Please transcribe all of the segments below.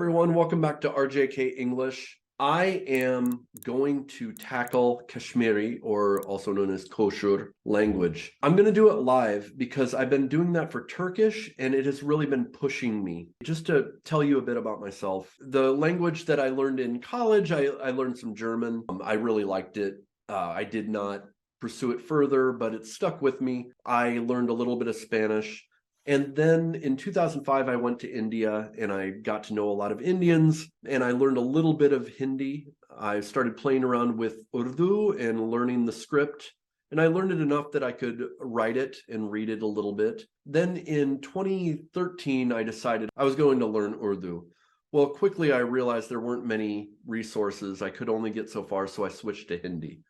everyone, welcome back to RJK English. I am going to tackle Kashmiri, or also known as Koshur language. I'm going to do it live because I've been doing that for Turkish and it has really been pushing me. Just to tell you a bit about myself, the language that I learned in college, I learned some German. I really liked it. I did not pursue it further, but it stuck with me. I learned a little bit of Spanish. And then in 2005, I went to India and I got to know a lot of Indians and I learned a little bit of Hindi. I started playing around with Urdu and learning the script, and I learned it enough that I could write it and read it a little bit. Then in 2013, I decided I was going to learn Urdu. Well, quickly I realized there weren't many resources. I could only get so far, so I switched to Hindi.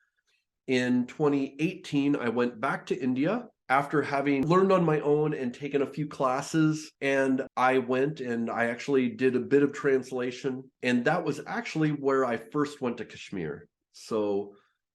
In 2018, I went back to India after having learned on my own and taken a few classes, and I went and I actually did a bit of translation, and that was actually where I first went to Kashmir. So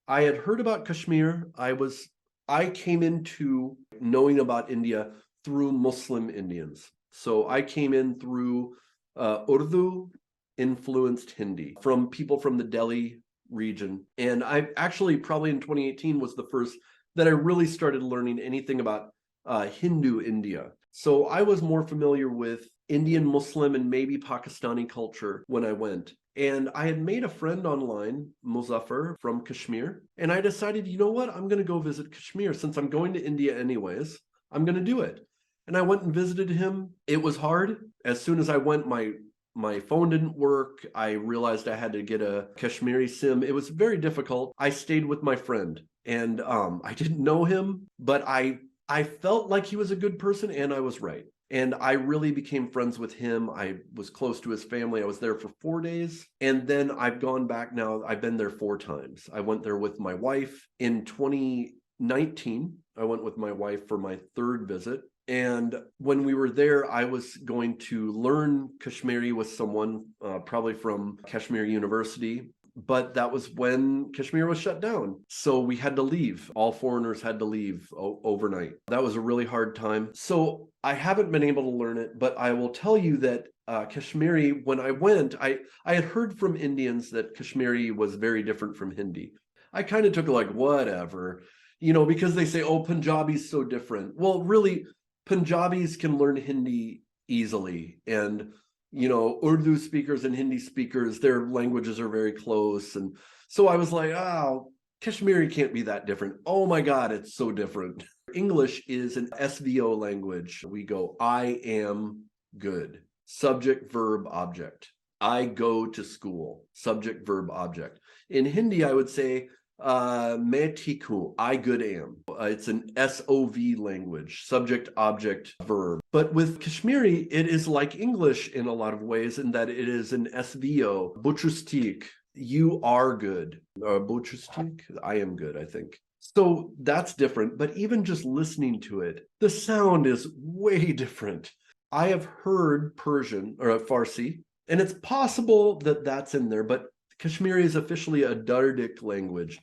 I had heard about Kashmir. I came into knowing about India through Muslim Indians. So I came in through Urdu influenced Hindi from people from the Delhi region. And I actually probably in 2018 was the first that I really started learning anything about Hindu India. So I was more familiar with Indian Muslim and maybe Pakistani culture when I went. And I had made a friend online, Muzaffar from Kashmir, and I decided, you know what, I'm going to go visit Kashmir. Since I'm going to India anyways, I'm going to do it. And I went and visited him. It was hard. As soon as I went, my phone didn't work. I realized I had to get a Kashmiri SIM. It was very difficult. I stayed with my friend, and I didn't know him, but I felt like he was a good person, and I was right. And I really became friends with him. I was close to his family. I was there for 4 days, and then I've gone back now. I've been there 4 times. I went there with my wife in 2019. I went with my wife for my 3rd visit. And when we were there, I was going to learn Kashmiri with someone, probably from Kashmir University. But that was when Kashmir was shut down. So we had to leave. All foreigners had to leave overnight. That was a really hard time. So I haven't been able to learn it, but I will tell you that Kashmiri, when I went, I had heard from Indians that Kashmiri was very different from Hindi. I kind of took it like, whatever, because they say, oh, Punjabi's so different. Well, really, Punjabis can learn Hindi easily, and Urdu speakers and Hindi speakers, their languages are very close. And so I was like, oh, Kashmiri can't be that different. Oh my God, it's so different. English is an SVO language. We go, I am good. Subject, verb, object. I go to school. Subject, verb, object. In Hindi, I would say, main theek hu, I good am. It's an SOV language, subject, object, verb. But with Kashmiri, it is like English in a lot of ways in that it is an SVO, buchustik, you are good. Buchustik, I am good, I think. So that's different, but even just listening to it, the sound is way different. I have heard Persian or Farsi, and it's possible that that's in there, but Kashmiri is officially a Dardic language.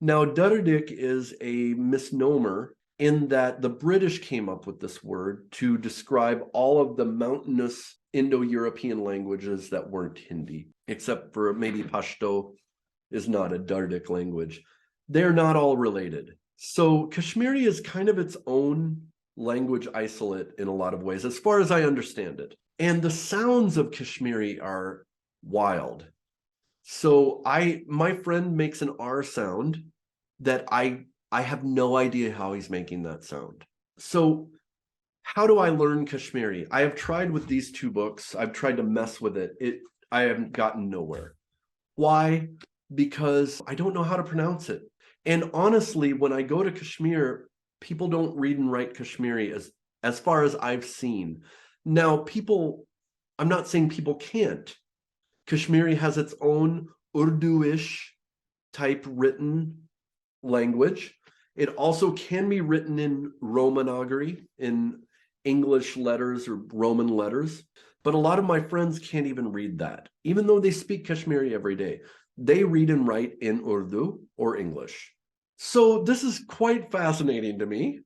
Now, Dardic is a misnomer in that the British came up with this word to describe all of the mountainous Indo-European languages that weren't Hindi, except for maybe Pashto is not a Dardic language. They're not all related. So Kashmiri is kind of its own language isolate in a lot of ways, as far as I understand it. And the sounds of Kashmiri are wild. So my friend makes an R sound that I have no idea how he's making that sound. So how do I learn Kashmiri? I have tried with these 2 books. I've tried to mess with it. I haven't gotten nowhere. Why? Because I don't know how to pronounce it. And honestly, when I go to Kashmir, people don't read and write Kashmiri as far as I've seen. Now, I'm not saying people can't. Kashmiri has its own Urdu-ish type written language. It also can be written in Romanogary, in English letters or Roman letters, but a lot of my friends can't even read that. Even though they speak Kashmiri every day, they read and write in Urdu or English. So this is quite fascinating to me,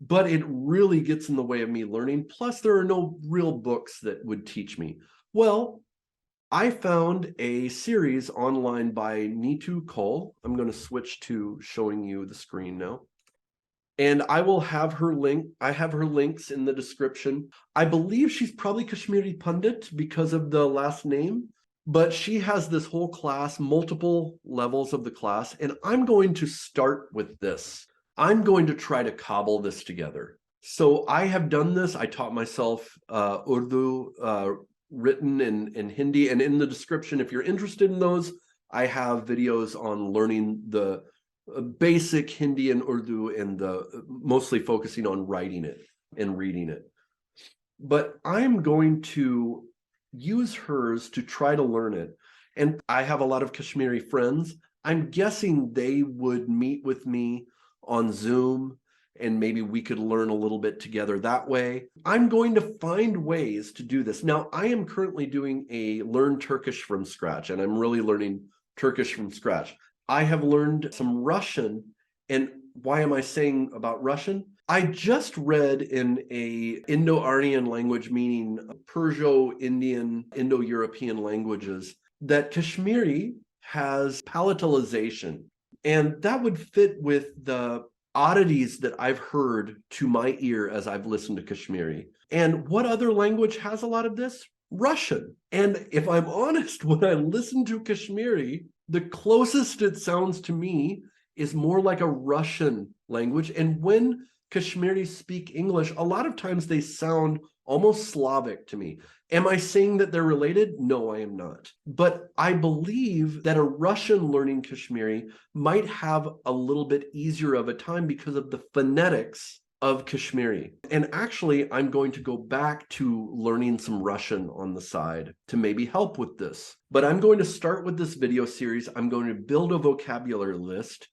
but it really gets in the way of me learning. Plus, there are no real books that would teach me. Well, I found a series online by Neetu Kaul. I'm going to switch to showing you the screen now. And I will have her link. I have her links in the description. I believe she's probably Kashmiri Pundit because of the last name, but she has this whole class, multiple levels of the class, and I'm going to start with this. I'm going to try to cobble this together. So I have done this. I taught myself Urdu written in Hindi, and in the description, if you're interested in those, I have videos on learning the basic Hindi and Urdu, and mostly focusing on writing it and reading it. But I'm going to use hers to try to learn it. And I have a lot of Kashmiri friends. I'm guessing they would meet with me on Zoom, and maybe we could learn a little bit together that way. I'm going to find ways to do this. Now, I am currently doing a Learn Turkish from Scratch, and I'm really learning Turkish from scratch. I have learned some Russian. And why am I saying about Russian? I just read in a Indo-Aryan language, meaning Perso-Indian, Indo-European languages, that Kashmiri has palatalization. And that would fit with the oddities that I've heard to my ear as I've listened to Kashmiri. And what other language has a lot of this? Russian. And if I'm honest, when I listen to Kashmiri, the closest it sounds to me is more like a Russian language. And when Kashmiris speak English, a lot of times they sound almost Slavic to me. Am I saying that they're related? No, I am not. But I believe that a Russian learning Kashmiri might have a little bit easier of a time because of the phonetics of Kashmiri. And actually, I'm going to go back to learning some Russian on the side to maybe help with this. But I'm going to start with this video series. I'm going to build a vocabulary list,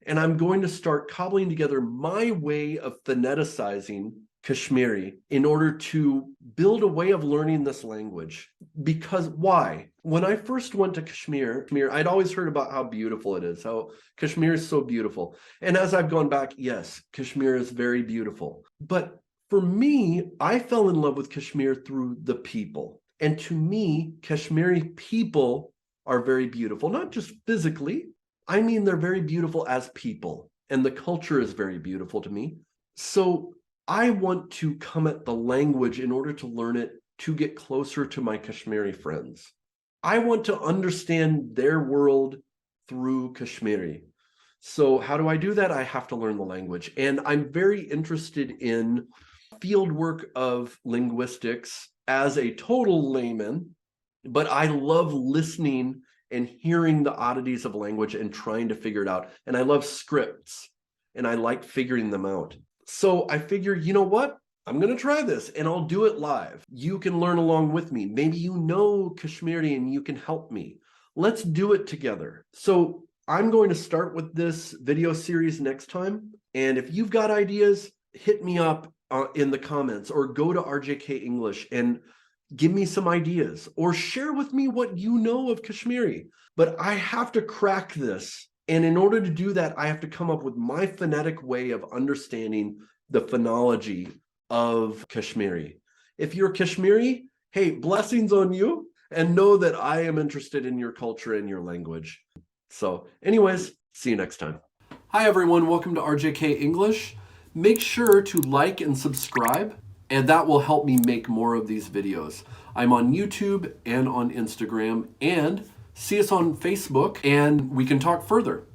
and I'm going to start cobbling together my way of phoneticizing Kashmiri in order to build a way of learning this language. Because why? When I first went to Kashmir, I'd always heard about how beautiful it is, how Kashmir is so beautiful. And as I've gone back, yes, Kashmir is very beautiful. But for me, I fell in love with Kashmir through the people. And to me, Kashmiri people are very beautiful, not just physically. I mean, they're very beautiful as people, and the culture is very beautiful to me. So I want to come at the language in order to learn it, to get closer to my Kashmiri friends. I want to understand their world through Kashmiri. So how do I do that? I have to learn the language. And I'm very interested in field work of linguistics as a total layman, but I love listening and hearing the oddities of language and trying to figure it out. And I love scripts, and I like figuring them out. So I figure, you know what? I'm going to try this, and I'll do it live. You can learn along with me. Maybe you know Kashmiri and you can help me. Let's do it together. So I'm going to start with this video series next time. And if you've got ideas, hit me up in the comments, or go to RJK English and give me some ideas, or share with me what you know of Kashmiri. But I have to crack this. And in order to do that, I have to come up with my phonetic way of understanding the phonology of Kashmiri. If you're Kashmiri, hey, blessings on you, and know that I am interested in your culture and your language. So anyways, see you next time. Hi, everyone. Welcome to RJK English. Make sure to like and subscribe, and that will help me make more of these videos. I'm on YouTube and on Instagram, and see us on Facebook, and we can talk further.